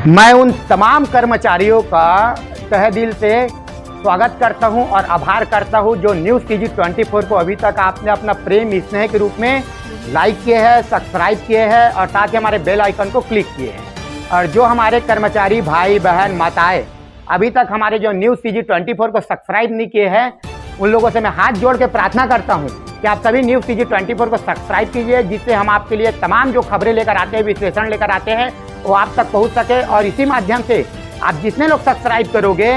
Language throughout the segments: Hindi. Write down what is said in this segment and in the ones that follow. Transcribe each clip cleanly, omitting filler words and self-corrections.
मैं उन तमाम कर्मचारियों का तहे दिल से स्वागत करता हूं और आभार करता हूं जो न्यूज़ टीजी 24 को अभी तक आपने अपना प्रेम स्नेह के रूप में लाइक किए हैं, सब्सक्राइब किए हैं और साथ ही हमारे बेल आइकन को क्लिक किए हैं। और जो हमारे कर्मचारी भाई बहन माताएं अभी तक हमारे जो न्यूज़ टीजी 24 को सब्सक्राइब नहीं किए हैं, उन लोगों से मैं हाथ जोड़ के प्रार्थना करता हूँ कि आप सभी न्यूज़ टीजी 24 को सब्सक्राइब कीजिए, जिससे हम आपके लिए तमाम जो खबरें लेकर आते हैं, विश्लेषण लेकर आते हैं, वो आप तक पहुंच सके। और इसी माध्यम से आप जितने लोग सब्सक्राइब करोगे,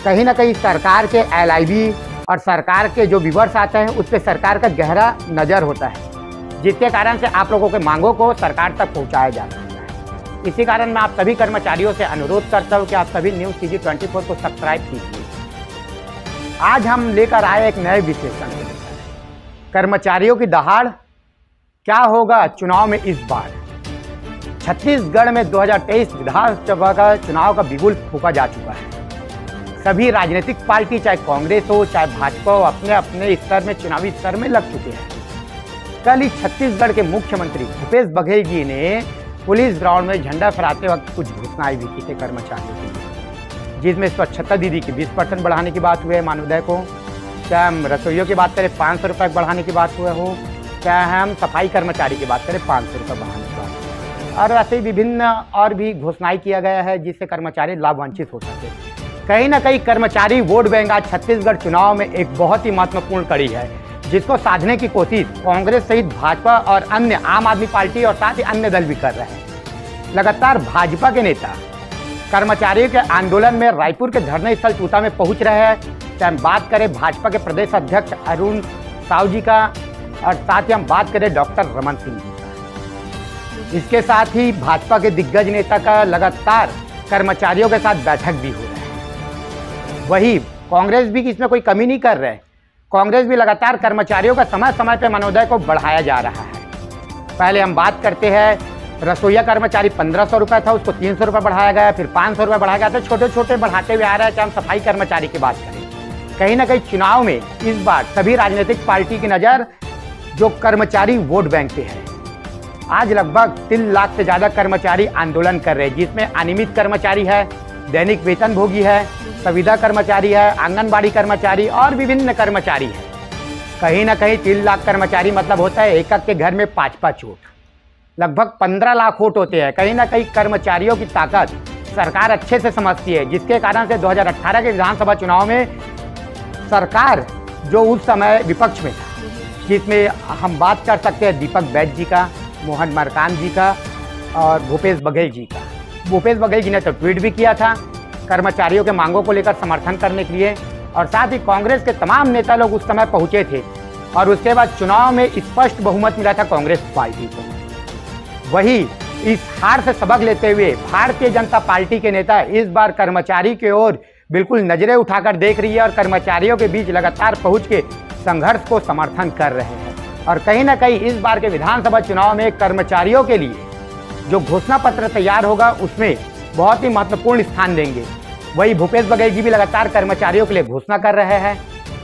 कहीं ना कहीं सरकार के LIV और सरकार के जो व्यूअर्स आते हैं उस पर सरकार का गहरा नज़र होता है, जिसके कारण से आप लोगों के मांगों को सरकार तक पहुंचाया जा सकता है। इसी कारण मैं आप सभी कर्मचारियों से अनुरोध करता हूं कि आप सभी न्यूज़ टीजी 24 को सब्सक्राइब कीजिए। आज हम लेकर आए एक नए विश्लेषण के लेकर, कर्मचारियों की दहाड़, क्या होगा चुनाव में इस बार। छत्तीसगढ़ में 2023 विधानसभा का चुनाव का बिगुल फूंका जा चुका है। सभी राजनीतिक पार्टी, चाहे कांग्रेस हो चाहे भाजपा हो, अपने अपने स्तर में चुनावी स्तर में लग चुके हैं। कल ही छत्तीसगढ़ के मुख्यमंत्री भूपेश बघेल जी ने पुलिस ग्राउंड में झंडा फहराते वक्त कुछ घोषणाएं भी की थी कर्मचारियों के लिए, जिसमें स्वच्छता दीदी की 20% बढ़ाने की बात हुई है मानदेय को, चाहे हम रसोइयों की बात करें 500 रुपये बढ़ाने की बात हुआ हो, चाहे हम सफाई कर्मचारी की बात करें 500 रुपये बढ़ाने की बात, और ऐसे विभिन्न और भी घोषणाएं किया गया है जिससे कर्मचारी लाभान्वित हो सके। कहीं ना कहीं कर्मचारी वोट बैंक आज छत्तीसगढ़ चुनाव में एक बहुत ही महत्वपूर्ण कड़ी है, जिसको साधने की कोशिश कांग्रेस सहित भाजपा और अन्य आम आदमी पार्टी और साथ ही अन्य दल भी कर रहे हैं। लगातार भाजपा के नेता कर्मचारियों के आंदोलन में रायपुर के धरने स्थल चूता में पहुंच रहे हैं। चाहे हम बात करें भाजपा के प्रदेश अध्यक्ष अरुण साहू जी का, और साथ ही हम बात करें डॉक्टर रमन सिंह जी का। इसके साथ ही भाजपा के दिग्गज नेता का लगातार कर्मचारियों के साथ बैठक भी हो रहा है। वही कांग्रेस भी इसमें कोई कमी नहीं कर रहे। कांग्रेस भी लगातार कर्मचारियों का समय समय पर मनोदय को बढ़ाया जा रहा है। पहले हम बात करते हैं, रसोईया कर्मचारी 1500 रुपये था, उसको 300 रुपये बढ़ाया गया, फिर 500 रुपये बढ़ाया गया, तो छोटे छोटे बढ़ाते हुए आ रहा है। चाहे हम सफाई कर्मचारी की बात करें, कहीं ना कहीं चुनाव में इस बार सभी राजनीतिक पार्टी की नज़र जो कर्मचारी वोट बैंक पे है। आज लगभग 3 लाख से ज़्यादा कर्मचारी आंदोलन कर रहे हैं, जिसमें अनियमित कर्मचारी है, दैनिक वेतन भोगी है, संविदा कर्मचारी है, आंगनबाड़ी कर्मचारी और विभिन्न कर्मचारी है। कहीं ना कहीं 3 लाख कर्मचारी मतलब होता है एक के घर में 5-5 वोट, लगभग 15 लाख वोट होते हैं। कहीं ना कहीं कर्मचारियों की ताकत सरकार अच्छे से समझती है, जिसके कारण से 2018 के विधानसभा चुनाव में सरकार जो उस समय विपक्ष में था, जिसमें हम बात कर सकते हैं दीपक बैज जी का, मोहन मरकाम जी का और भूपेश बघेल जी का। भूपेश बघेल जी ने तो ट्वीट भी किया था कर्मचारियों के मांगों को लेकर समर्थन करने के लिए, और साथ ही कांग्रेस के तमाम नेता लोग उस समय पहुंचे थे, और उसके बाद चुनाव में स्पष्ट बहुमत मिला था कांग्रेस पार्टी को। वही इस हार से सबक लेते हुए भारतीय जनता पार्टी के नेता इस बार कर्मचारी की ओर बिल्कुल नजरें उठाकर देख रही है और कर्मचारियों के बीच लगातार पहुंच के संघर्ष को समर्थन कर रहे हैं। और कहीं ना कहीं इस बार के विधानसभा चुनाव में कर्मचारियों के लिए जो घोषणा पत्र तैयार होगा उसमें बहुत ही महत्वपूर्ण स्थान देंगे। वही भूपेश बघेल जी भी लगातार कर्मचारियों के लिए घोषणा कर रहे हैं,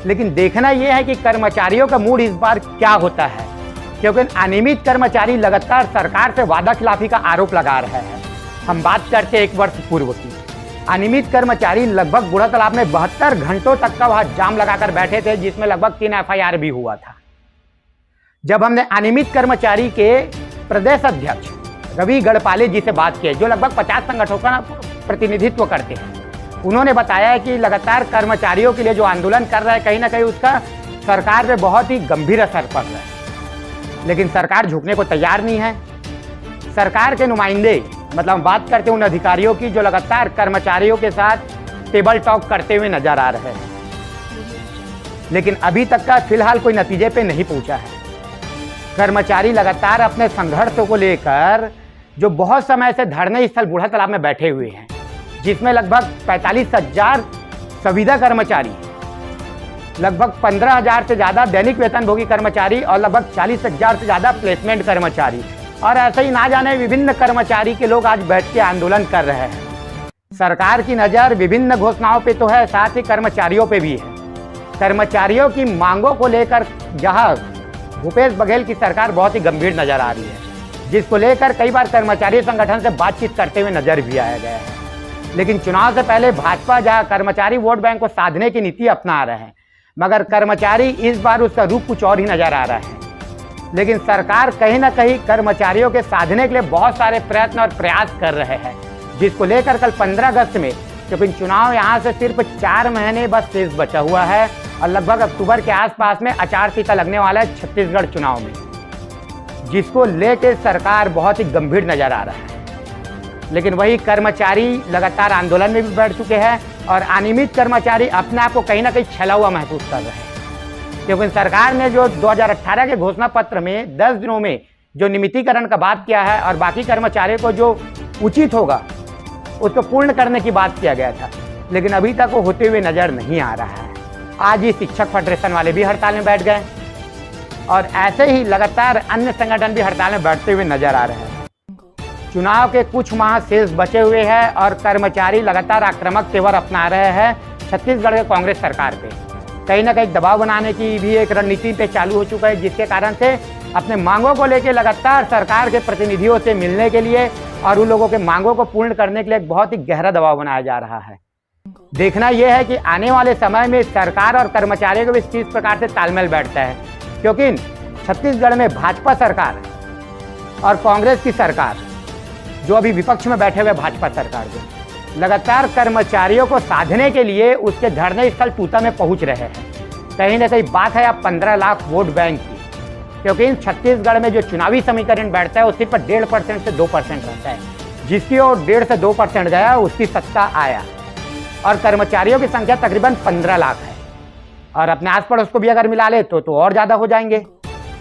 लेकिन देखना यह है कि कर्मचारियों का मूड इस बार क्या होता है, क्योंकि अनियमित कर्मचारी लगातार सरकार से वादा खिलाफी का आरोप लगा रहे हैं। हम बात करते हैं 1 वर्ष पूर्व की, अनियमित कर्मचारी लगभग बूढ़ा तालाब में 72 घंटों तक का वहां जाम लगाकर बैठे थे, जिसमें लगभग 3 FIR भी हुआ था। जब हमने अनियमित कर्मचारी के प्रदेश अध्यक्ष रवि गढ़पाले जी से बात की, जो लगभग 50 संगठनों का प्रतिनिधित्व करते हैं, उन्होंने बताया कि लगातार कर्मचारियों के लिए जो आंदोलन कर रहा है, कहीं ना कहीं उसका सरकार पे बहुत ही गंभीर असर पड़ रहा है, लेकिन सरकार झुकने को तैयार नहीं है। सरकार के नुमाइंदे, मतलब हम बात करते हैं उन अधिकारियों की जो लगातार कर्मचारियों के साथ टेबल टॉक करते हुए नजर आ रहे हैं, लेकिन अभी तक का फिलहाल कोई नतीजे पे नहीं पहुंचा है। कर्मचारी लगातार अपने संघर्षों को लेकर जो बहुत समय से धरने स्थल बूढ़ा तालाब में बैठे हुए हैं, जिसमें लगभग 45,000 संविदा कर्मचारी, लगभग 15,000 से ज़्यादा दैनिक वेतनभोगी कर्मचारी और लगभग 40,000 से ज़्यादा प्लेसमेंट कर्मचारी, और ऐसे ही ना जाने विभिन्न कर्मचारी के लोग आज बैठ के आंदोलन कर रहे हैं। सरकार की नज़र विभिन्न घोषणाओं पे तो है, साथ ही कर्मचारियों पे भी है। कर्मचारियों की मांगों को लेकर जहां भूपेश बघेल की सरकार बहुत ही गंभीर नजर आ रही है, जिसको लेकर कई बार कर्मचारी संगठन से बातचीत करते हुए नजर भी आया गया है। लेकिन चुनाव से पहले भाजपा जहां कर्मचारी वोट बैंक को साधने की नीति अपना रहे हैं, मगर कर्मचारी इस बार उसका रूप कुछ और ही नजर आ रहा है। लेकिन सरकार कहीं ना कहीं कर्मचारियों के साधने के लिए बहुत सारे प्रयत्न और प्रयास कर रहे हैं, जिसको लेकर कल 15 अगस्त में, क्योंकि चुनाव यहाँ से सिर्फ 4 महीने बस शेष बचा हुआ है और लगभग अक्टूबर के आसपास में आचार संहिता लगने वाला है छत्तीसगढ़ चुनाव में, जिसको लेकर सरकार बहुत ही गंभीर नजर आ रहा है। लेकिन वही कर्मचारी लगातार आंदोलन में भी बैठ चुके हैं और अनियमित कर्मचारी अपने आप को कहीं ना कहीं छला हुआ महसूस कर रहे हैं, क्योंकि सरकार ने जो 2018 के घोषणा पत्र में 10 दिनों में जो नियमितीकरण का बात किया है और बाकी कर्मचारियों को जो उचित होगा उसको पूर्ण करने की बात किया गया था, लेकिन अभी तक वो होते हुए नजर नहीं आ रहा है। आज ही शिक्षक फेडरेशन वाले भी हड़ताल में बैठ गए और ऐसे ही लगातार अन्य संगठन भी हड़ताल में बैठते हुए नजर आ रहे हैं। चुनाव के कुछ माह शेष बचे हुए हैं और कर्मचारी लगातार आक्रामक तेवर अपना रहे हैं छत्तीसगढ़ के कांग्रेस सरकार पे। कहीं ना कहीं दबाव बनाने की भी एक रणनीति पे चालू हो चुका है, जिसके कारण से अपने मांगों को लेकर लगातार सरकार के प्रतिनिधियों से मिलने के लिए और उन लोगों के मांगों को पूर्ण करने के लिए एक बहुत ही गहरा दबाव बनाया जा रहा है। देखना यह है कि आने वाले समय में सरकार और कर्मचारियों के बीच किस प्रकार से तालमेल बैठता है, क्योंकि छत्तीसगढ़ में भाजपा सरकार और कांग्रेस की सरकार, जो अभी विपक्ष में बैठे हुए भाजपा सरकार के, लगातार कर्मचारियों को साधने के लिए उसके धरने स्थल तूता में पहुंच रहे हैं। कहीं ना कहीं बात है अब 15 लाख वोट बैंक की, क्योंकि इन छत्तीसगढ़ में जो चुनावी समीकरण बैठता है उसके पर 1.5% से 2% रहता है, जिसकी ओर 1.5 से 2% गया उसकी सत्ता आया और कर्मचारियों की संख्या तकरीबन 15 लाख है और अपने आस पड़ोस को भी अगर मिला ले तो और ज्यादा हो जाएंगे।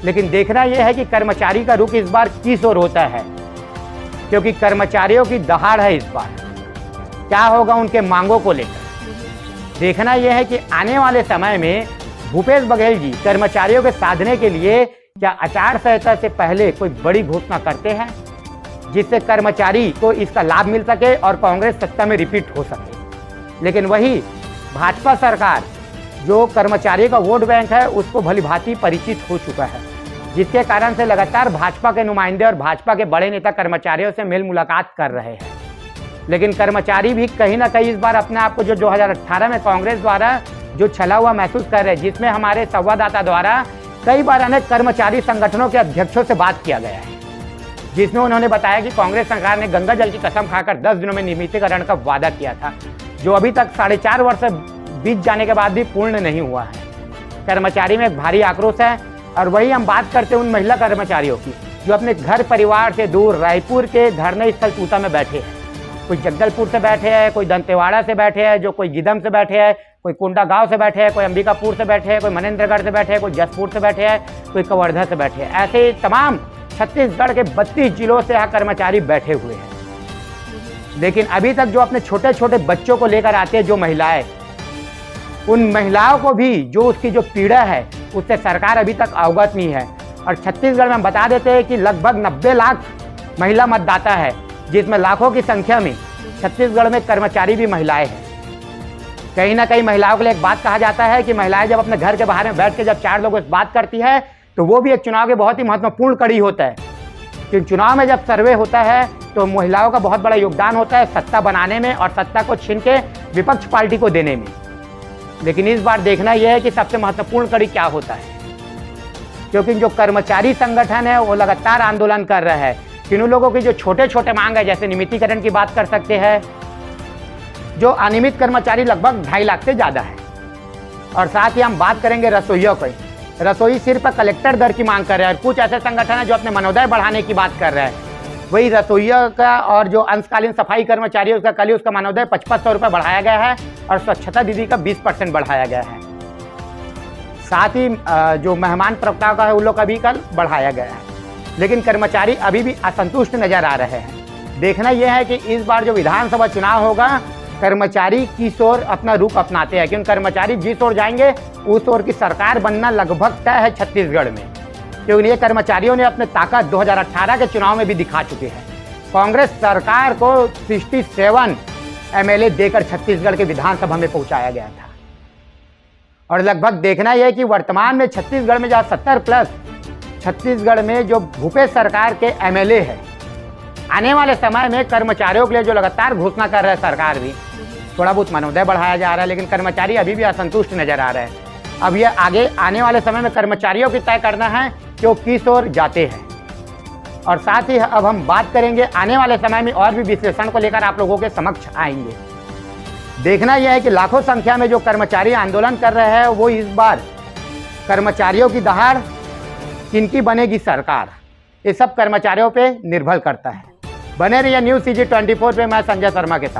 लेकिन देखना यह है कि कर्मचारी का रुख इस बार किस ओर होता है, क्योंकि कर्मचारियों की दहाड़ है इस बार। क्या होगा उनके मांगों को लेकर, देखना यह है कि आने वाले समय में भूपेश बघेल जी कर्मचारियों के साधने के लिए क्या आचार संहिता से पहले कोई बड़ी घोषणा करते हैं, जिससे कर्मचारी को इसका लाभ मिल सके और कांग्रेस सत्ता में रिपीट हो सके। लेकिन वही भाजपा सरकार जो कर्मचारी का वोट बैंक है उसको भली भांति परिचित हो चुका है, जिसके कारण से लगातार भाजपा के नुमाइंदे और भाजपा के बड़े नेता कर्मचारियों से मेल मुलाकात कर रहे हैं। लेकिन कर्मचारी भी कहीं ना कहीं इस बार अपने आप को जो 2018 में कांग्रेस द्वारा जो छला हुआ महसूस कर रहे हैं, जिसमें हमारे संवाददाता द्वारा कई बार अनेक कर्मचारी संगठनों के अध्यक्षों से बात किया गया है, जिसमें उन्होंने बताया कि कांग्रेस सरकार ने गंगा जल की कसम खाकर 10 दिनों में नियमितीकरण का वादा किया था, जो अभी तक 4.5 वर्ष बीत जाने के बाद भी पूर्ण नहीं हुआ है। कर्मचारी में एक भारी आक्रोश है और वही हम बात करते हैं उन महिला कर्मचारियों की जो अपने घर परिवार से दूर रायपुर के धरने स्थल तूता में बैठे हैं। कोई जगदलपुर से बैठे हैं, कोई दंतेवाड़ा से बैठे हैं, जो कोई गिदम से बैठे हैं, कोई कुंडा गांव से बैठे हैं, कोई अंबिकापुर से बैठे हैं, कोई मनेंद्रगढ़ से बैठे हैं, कोई जसपुर से बैठे हैं, कोई कवर्धा से बैठे हैं। ऐसे तमाम छत्तीसगढ़ के 32 जिलों से यहाँ कर्मचारी बैठे हुए हैं। लेकिन अभी तक जो अपने छोटे छोटे बच्चों को लेकर आते हैं जो महिलाएं, उन महिलाओं को भी जो उसकी जो पीड़ा है उससे सरकार अभी तक अवगत नहीं है। और छत्तीसगढ़ में हम बता देते हैं कि लगभग 90 लाख महिला मतदाता है, जिसमें लाखों की संख्या में छत्तीसगढ़ में कर्मचारी भी महिलाएं हैं। कहीं ना कहीं महिलाओं के लिए एक बात कहा जाता है कि महिलाएं जब अपने घर के बाहर में बैठ के जब 4 लोगों से बात करती है तो वो भी एक चुनाव के बहुत ही महत्वपूर्ण कड़ी होता है, क्योंकि चुनाव में जब सर्वे होता है तो महिलाओं का बहुत बड़ा योगदान होता है सत्ता बनाने में और सत्ता को छीन के विपक्ष पार्टी को देने में। लेकिन इस बार देखना यह है कि सबसे महत्वपूर्ण कड़ी क्या होता है, क्योंकि जो कर्मचारी संगठन है वो लगातार आंदोलन कर रहे हैं। किन लोगों की जो छोटे छोटे मांग है, जैसे नियमितीकरण की बात कर सकते हैं, जो अनियमित कर्मचारी लगभग 2.5 लाख से ज्यादा है। और साथ ही हम बात करेंगे रसोइयों की। रसोई सिर्फ कलेक्टर दर की मांग कर रहे हैं और कुछ ऐसे संगठन है जो अपने मनोदय बढ़ाने की बात कर रहे हैं। वही रसोइयों का और जो अंशकालीन सफाई कर्मचारी है उसका कल ही उसका मनोदय 5500 रुपये बढ़ाया गया है और स्वच्छता दीदी का 20% बढ़ाया गया है। साथ ही जो मेहमान प्रवक्ताओं का है उन लोग का भी कल बढ़ाया गया है। लेकिन कर्मचारी अभी भी असंतुष्ट नजर आ रहे हैं। देखना यह है कि इस बार जो विधानसभा चुनाव होगा कर्मचारी किस ओर अपना रुख अपनाते हैं, क्योंकि कर्मचारी जिस ओर जाएंगे उस ओर की सरकार बनना लगभग तय है छत्तीसगढ़ में, क्योंकि ये कर्मचारियों ने अपने ताकत 2018 के चुनाव में भी दिखा चुके हैं। कांग्रेस सरकार को 67 MLA देकर छत्तीसगढ़ के विधानसभा में पहुंचाया गया था। और लगभग देखना यह है कि वर्तमान में छत्तीसगढ़ में जहाँ 70+ छत्तीसगढ़ में जो भूपेश सरकार के एमएलए है, आने वाले समय में कर्मचारियों के लिए जो लगातार घोषणा कर रहा है सरकार भी, थोड़ा बहुत मनोदय बढ़ाया जा रहा है, लेकिन कर्मचारी अभी भी असंतुष्ट नजर आ रहे हैं। अब ये आगे आने वाले समय में कर्मचारियों की तय करना है कि वो किस ओर जाते हैं। और साथ ही अब हम बात करेंगे आने वाले समय में और भी विश्लेषण को लेकर आप लोगों के समक्ष आएंगे। देखना यह है कि लाखों संख्या में जो कर्मचारी आंदोलन कर रहे हैं, वो इस बार कर्मचारियों की दहाड़ किनकी बनेगी सरकार, ये सब कर्मचारियों पे निर्भर करता है। बने रहिए न्यूज़ CG 24 पे, मैं संजय शर्मा के साथ।